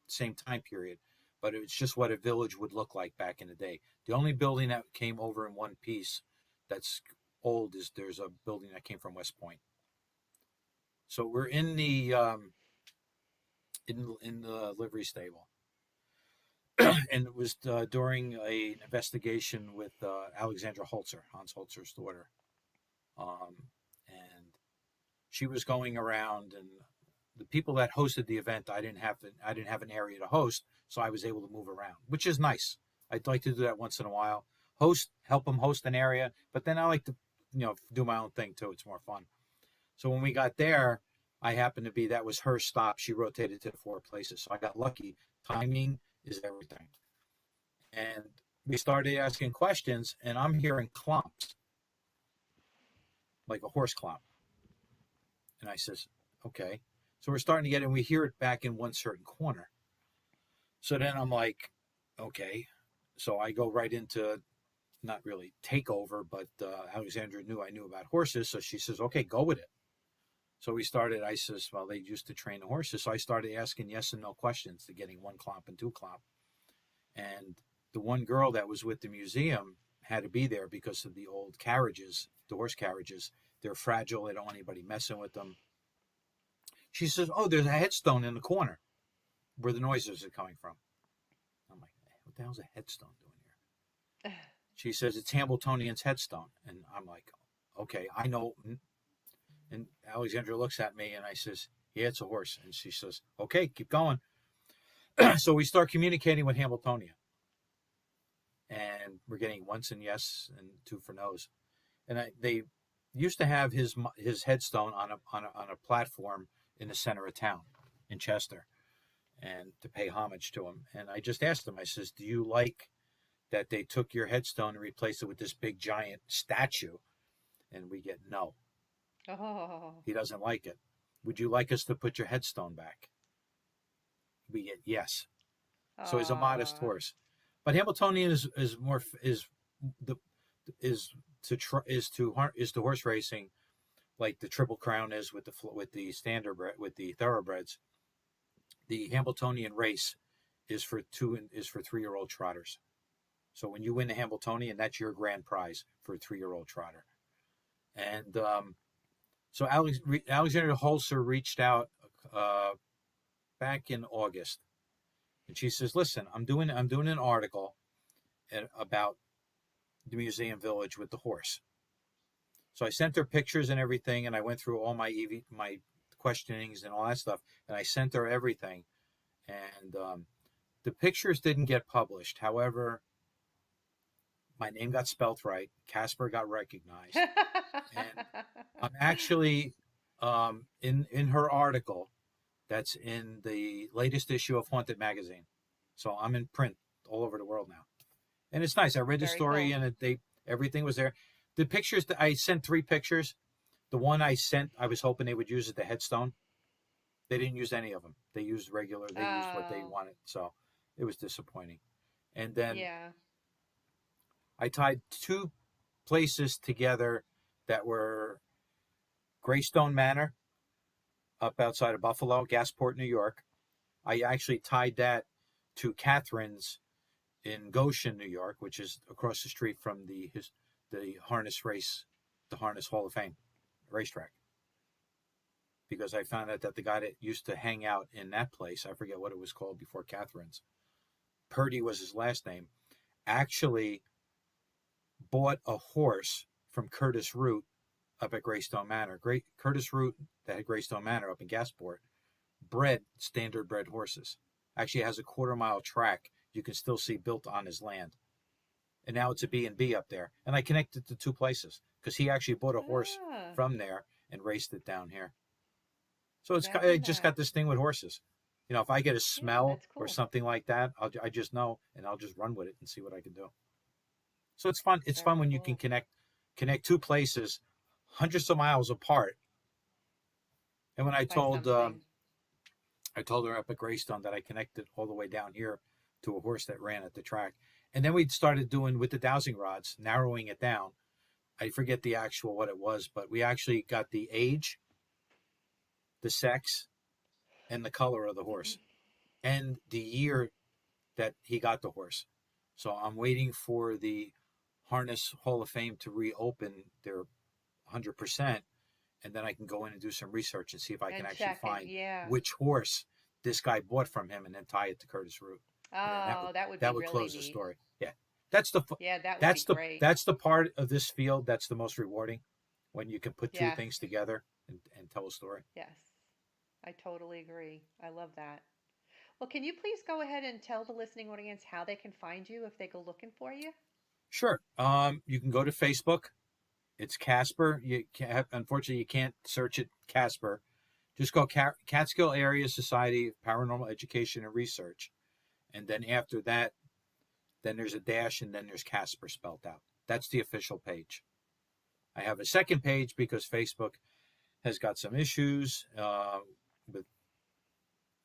same time period, but it's just what a village would look like back in the day. The only building that came over in one piece that's old is there's a building that came from West Point. So we're in the in the livery stable, and it was during an investigation with Alexandra Holzer, Hans Holzer's daughter, and she was going around, and the people that hosted the event, I didn't have an area to host, so I was able to move around, which is nice. I'd like to do that once in a while, help them host an area, but then I like to do my own thing too. It's more fun. So when we got there, that was her stop. She rotated to 4 places. So I got lucky. Timing is everything. And we started asking questions, and I'm hearing clomps, like a horse clomp. And I says, okay. So we're starting to get it, and we hear it back in one certain corner. So then I'm like, okay. So I go right into, not really takeover, but Alexandra knew I knew about horses. So she says, okay, go with it. So we started, I says, well, they used to train the horses. So I started asking yes and no questions to getting 1 clomp and 2 clomp. And the one girl that was with the museum had to be there because of the old carriages, the horse carriages. They're fragile. They don't want anybody messing with them. She says, oh, there's a headstone in the corner where the noises are coming from. I'm like, what the hell's a headstone doing here? She says, it's Hambletonian's headstone. And I'm like, okay, I know. And Alexandra looks at me, and I says, yeah, it's a horse. And she says, okay, keep going. So we start communicating with Hambletonian. And we're getting once and yes and 2 for no's. And they used to have his headstone on a platform in the center of town in Chester, and to pay homage to him. And I just asked him, I says, do you like that they took your headstone and replaced it with this big giant statue? And we get no. Oh. He doesn't like it. Would you like us to put your headstone back? We get yes. So he's a modest horse. But Hambletonian is to horse racing like the Triple Crown is with the standard with the thoroughbreds. The Hambletonian race is for 3-year-old trotters. So when you win the Hambletonian, that's your grand prize for a 3-year-old trotter. And so Alexandra Holzer reached out back in August, and she says, "Listen, I'm doing an article about the museum village with the horse." So I sent her pictures and everything, and I went through all my questionings and all that stuff, and I sent her everything. And the pictures didn't get published. However, my name got spelt right. CASPER got recognized. And I'm actually in her article that's in the latest issue of Haunted Magazine. So I'm in print all over the world now. And it's nice. I read the story, cool. And everything was there. The pictures, I sent 3 pictures. The one I sent, I was hoping they would use as the headstone. They didn't use any of them. They used what they wanted. So it was disappointing. And then I tied 2 places together that were Greystone Manor up outside of Buffalo, Gasport, New York. I actually tied that to Catherine's in Goshen, New York, which is across the street from the harness race, the Harness Hall of Fame racetrack. Because I found out that the guy that used to hang out in that place, I forget what it was called before Catherine's, Purdy was his last name, actually bought a horse from Curtis Root up at Greystone Manor. Curtis Root, that had Greystone Manor up in Gasport, standard bred horses. Actually has a 1/4-mile track you can still see built on his land. And now it's a B&B up there. And I connected to 2 places because he actually bought a horse from there and raced it down here. So I just got this thing with horses. You know, if I get a smell or something like that, I just know, and I'll just run with it and see what I can do. So it's fun. It's fun when you can connect connect two places hundreds of miles apart. And when I By told something. her up at Greystone that I connected all the way down here to a horse that ran at the track. And then we started doing with the dowsing rods, narrowing it down. I forget the actual what it was, but we actually got the age, the sex, and the color of the horse, and the year that he got the horse. So I'm waiting for the Harness Hall of Fame to reopen their 100%, and then I can go in and do some research and see if I can And actually check it, find yeah. which horse this guy bought from him, and then tie it to Curtis Root. Oh, that would be that would really close neat. the story. Yeah, that's the Yeah, that would that's be the great. that's the part of this field that's the most rewarding, when you can put two Yes. things together and tell a story. Yes, I totally agree. I love that. Well, can you please go ahead and tell the listening audience how they can find you if they go looking for you? Sure. You can go to Facebook. It's Casper. Unfortunately, you can't search it Casper. Just go Catskill Area Society of Paranormal Education and Research. And then after that, then there's a dash, and then there's Casper spelled out. That's the official page. I have a second page because Facebook has got some issues.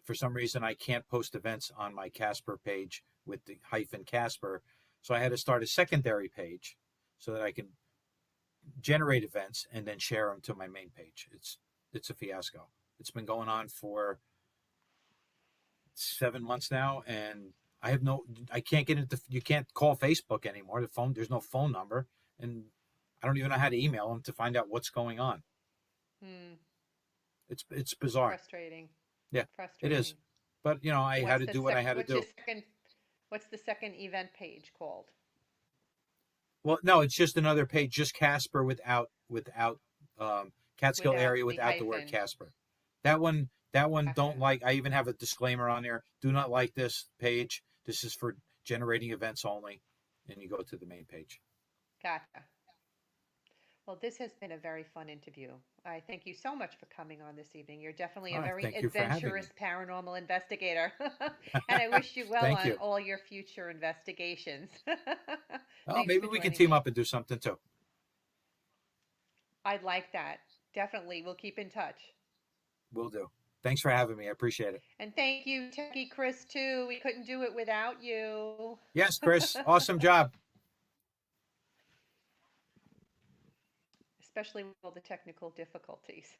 For some reason, I can't post events on my Casper page with the hyphen Casper. So I had to start a secondary page so that I can generate events and then share them to my main page. It's a fiasco. It's been going on for 7 months now, and I can't get into. You can't call Facebook anymore. There's no phone number, and I don't even know how to email them to find out what's going on. It's bizarre. Frustrating. Yeah, Frustrating. it is. But I had to do what I had to do. What's the second event page called? Well, no, it's just another page, just Casper without Catskill Area without the word Casper. That one Gotcha. don't like. I even have a disclaimer on there. Do not like this page. This is for generating events only. And you go to the main page. Gotcha. Well, this has been a very fun interview. I thank you so much for coming on this evening. You're definitely a very thank you for having adventurous me. paranormal investigator. And I wish you well Thank on you. all your future investigations. Oh, Thanks maybe for we can joining team me. up and do something too. I'd like that. Definitely. We'll keep in touch. Will do. Thanks for having me. I appreciate it. And thank you, Techie Chris, too. We couldn't do it without you. Yes, Chris. Awesome job. Especially with all the technical difficulties.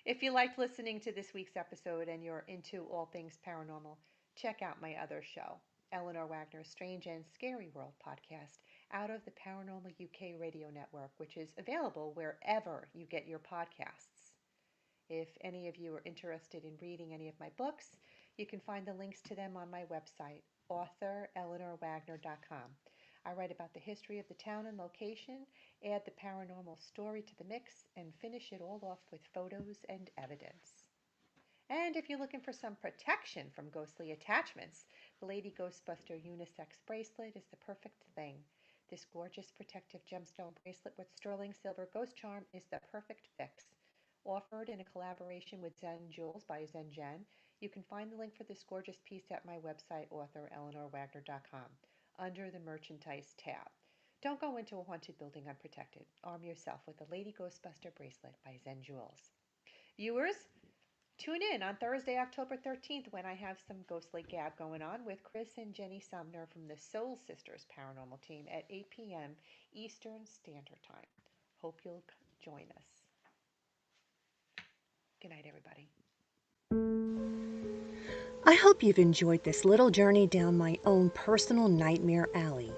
If you liked listening to this week's episode and you're into all things paranormal, check out my other show, Eleanor Wagner's Strange and Scary World podcast, out of the Paranormal UK radio network, which is available wherever you get your podcasts. If any of you are interested in reading any of my books, you can find the links to them on my website, authoreleanorwagner.com. I write about the history of the town and location, add the paranormal story to the mix, and finish it all off with photos and evidence. And if you're looking for some protection from ghostly attachments, the Lady Ghostbuster Unisex Bracelet is the perfect thing. This gorgeous protective gemstone bracelet with sterling silver ghost charm is the perfect fix. Offered in a collaboration with Zen Jewels by Zen Jen, you can find the link for this gorgeous piece at my website, authoreleanorwagner.com, under the Merchandise tab. Don't go into a haunted building unprotected. Arm yourself with the Lady Ghostbuster Bracelet by Zen Jewels. Viewers, tune in on Thursday, October 13th, when I have some ghostly gab going on with Chris and Jenny Sumner from the Soul Sisters Paranormal Team at 8 p.m. Eastern Standard Time. Hope you'll join us. Good night, everybody. I hope you've enjoyed this little journey down my own personal nightmare alley.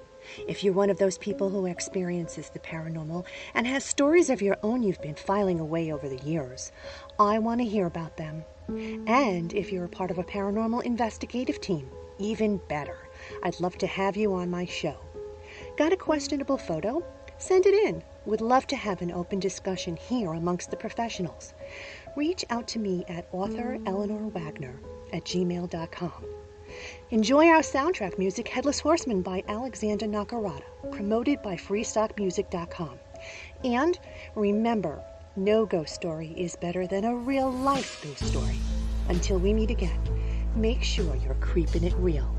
If you're one of those people who experiences the paranormal and has stories of your own you've been filing away over the years, I want to hear about them. And if you're a part of a paranormal investigative team, even better. I'd love to have you on my show. Got a questionable photo? Send it in. Would love to have an open discussion here amongst the professionals. Reach out to me at authoreleanorwagner@gmail.com. Enjoy our soundtrack music, Headless Horseman by Alexander Nakarada, promoted by freestockmusic.com. And remember, no ghost story is better than a real-life ghost story. Until we meet again, make sure you're creeping it real.